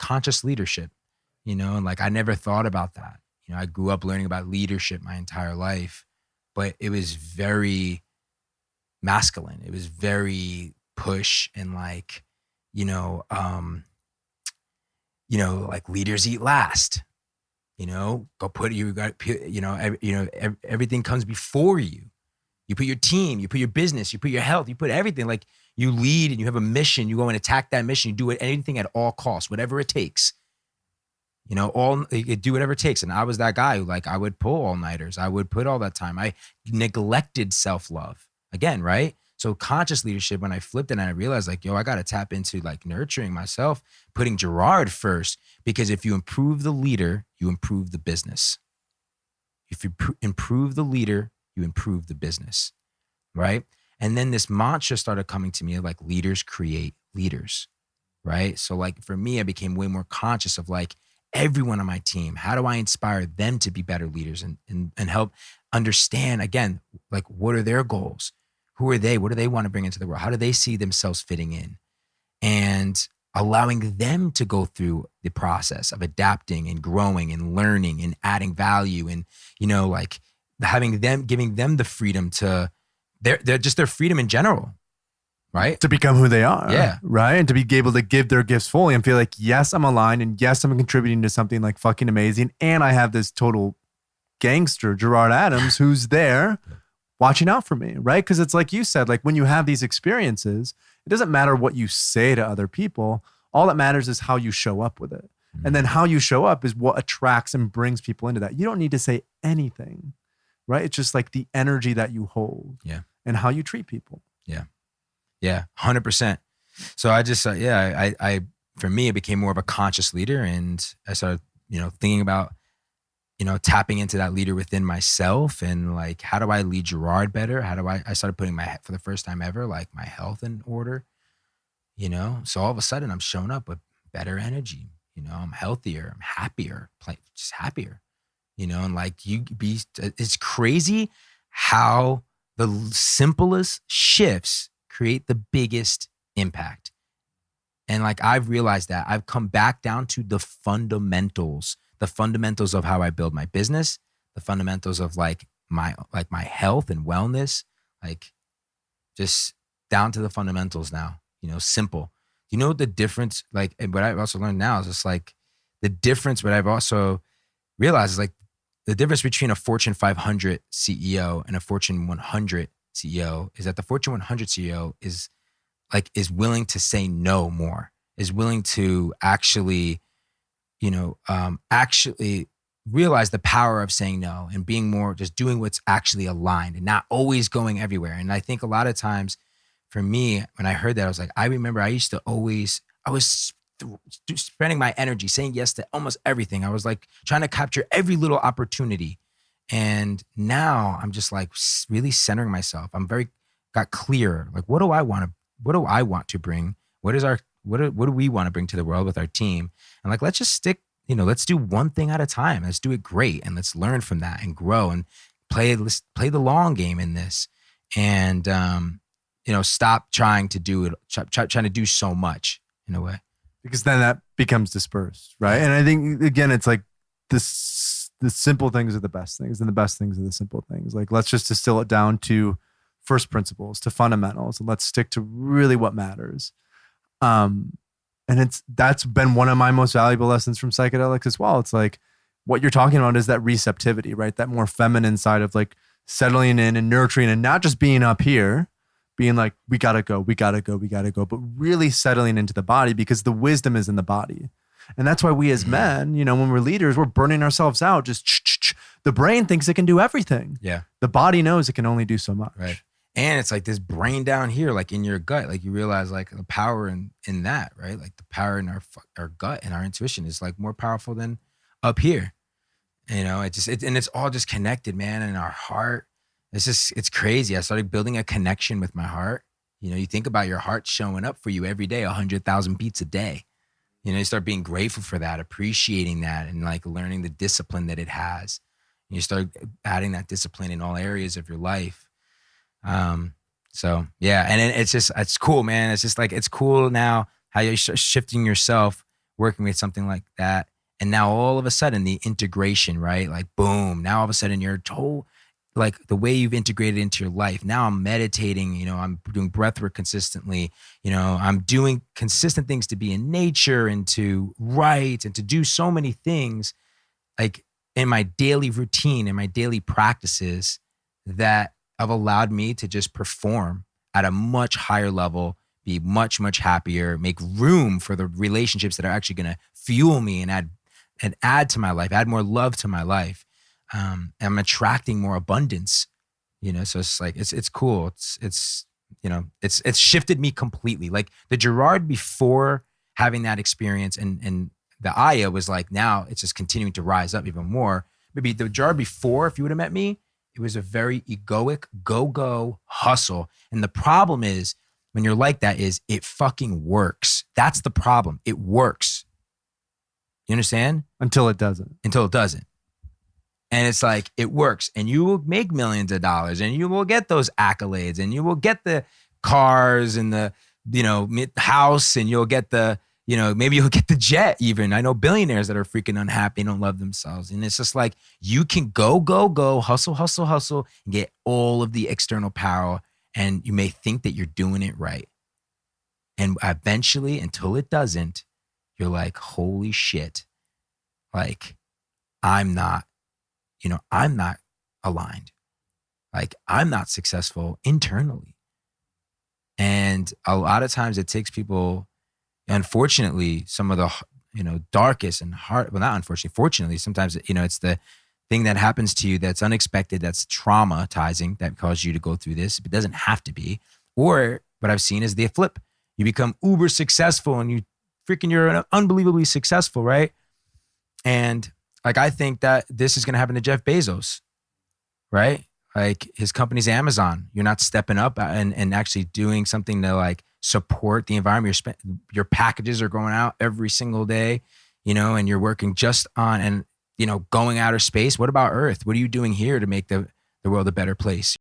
conscious leadership, and like, I never thought about that. I grew up learning about leadership my entire life, but it was very masculine. It was very push and like, like leaders eat last, go put you got, everything comes before you. You put your team, you put your business, you put your health, you put everything. Like, you lead and you have a mission. You go and attack that mission. You do it, anything at all costs, whatever it takes. You do whatever it takes. And I was that guy who, like, I would pull all-nighters. I would put all that time. I neglected self-love again, right? So conscious leadership, when I flipped it and I realized, like, I got to tap into like nurturing myself, putting Gerard first, because if you improve the leader, you improve the business. If you improve the leader, you improve the business, right? And then this mantra started coming to me, like, leaders create leaders, right? So like, for me, I became way more conscious of like, everyone on my team, how do I inspire them to be better leaders and help understand, again, like, what are their goals? Who are they? What do they want to bring into the world? How do they see themselves fitting in? And allowing them to go through the process of adapting and growing and learning and adding value and, like, giving them the freedom to, they're just their freedom in general, right? To become who they are. Yeah. Right. And to be able to give their gifts fully and feel like, yes, I'm aligned, and yes, I'm contributing to something like fucking amazing. And I have this total gangster, Gerard Adams, who's there watching out for me. Right. Because it's like you said, like, when you have these experiences, it doesn't matter what you say to other people. All that matters is how you show up with it. And then how you show up is what attracts and brings people into that. You don't need to say anything, right? It's just like the energy that you hold, and how you treat people. Yeah, 100%. So I just, I for me, it became more of a conscious leader, and I started, thinking about, tapping into that leader within myself, and like, how do I lead Gerard better? I started putting for the first time ever, like, my health in order, So all of a sudden I'm showing up with better energy, I'm healthier, I'm happier, just happier, and like, it's crazy how the simplest shifts create the biggest impact. And like, I've realized that I've come back down to the fundamentals of how I build my business, the fundamentals of like my health and wellness, like, just down to the fundamentals now, simple. The difference, like, and what I've also learned now is just like the difference, what I've also realized is like the difference between a Fortune 500 CEO and a Fortune 100 CEO is that the Fortune 100 CEO is willing to say no more, is willing to actually, actually realize the power of saying no and being more, just doing what's actually aligned and not always going everywhere. And I think a lot of times for me, when I heard that, I was like, I remember I was spending my energy saying yes to almost everything. I was like trying to capture every little opportunity. And now I'm just like really centering myself. Got clear. Like, what do I want to bring? What do we want to bring to the world with our team? And like, let's just stick, let's do one thing at a time. Let's do it great. And let's learn from that and grow and play the long game in this. And, stop trying to do it, trying to do so much in a way. Because then that becomes dispersed. Right. And I think, again, it's like the simple things are the best things, and the best things are the simple things. Like, let's just distill it down to first principles, to fundamentals, and let's stick to really what matters. And that's been one of my most valuable lessons from psychedelics as well. It's like, what you're talking about is that receptivity, right? That more feminine side of like settling in and nurturing, and not just being up here, being like, we gotta go, but really settling into the body, because the wisdom is in the body. And that's why we as men, when we're leaders, we're burning ourselves out. Just the brain thinks it can do everything. Yeah. The body knows it can only do so much. Right. And it's like this brain down here, like in your gut, like you realize like the power in that, right? Like the power in our gut and our intuition is like more powerful than up here. And it's all just connected, man. And our heart, it's crazy. I started building a connection with my heart. You think about your heart showing up for you every day, 100,000 beats a day. You start being grateful for that, appreciating that, and like learning the discipline that it has. And you start adding that discipline in all areas of your life. So yeah. And it's cool, man. It's just like, it's cool now how you're shifting yourself working with something like that. And now all of a sudden the integration, right? Like boom, now all of a sudden you're like the way you've integrated into your life. Now I'm meditating, you know, I'm doing breath work consistently. You know, I'm doing consistent things to be in nature and to write and to do so many things like in my daily routine and my daily practices that have allowed me to just perform at a much higher level, be much, much happier, make room for the relationships that are actually going to fuel me and add to my life, add more love to my life. I'm attracting more abundance, you know? So it's like, it's cool. It's, you know, it's shifted me completely. Like the Gerard before having that experience and the Aya was like, now it's just continuing to rise up even more. Maybe the Gerard before, if you would have met me, it was a very egoic, go, hustle. And the problem is when you're like that is it fucking works. That's the problem. It works. You understand? Until it doesn't. Until it doesn't. And it's like, it works. And you will make millions of dollars and you will get those accolades and you will get the cars and the, you know, house and you'll get the, you know, maybe you'll get the jet even. I know billionaires that are freaking unhappy, don't love themselves. And it's just like, you can go, hustle, and get all of the external power. And you may think that you're doing it right. And eventually, until it doesn't, you're like, holy shit. Like, I'm not aligned. Like, I'm not successful internally. And a lot of times it takes people, unfortunately, some of the, you know, darkest and hard, well, not unfortunately, fortunately, sometimes, you know, it's the thing that happens to you that's unexpected, that's traumatizing, that caused you to go through this. It doesn't have to be. Or what I've seen is the flip. You become uber successful and you're unbelievably successful, right? And like, I think that this is going to happen to Jeff Bezos, right? Like his company's Amazon. You're not stepping up and actually doing something to like support the environment. Your packages are going out every single day, you know, and you're working just on, and, you know, going outer space. What about Earth? What are you doing here to make the world a better place?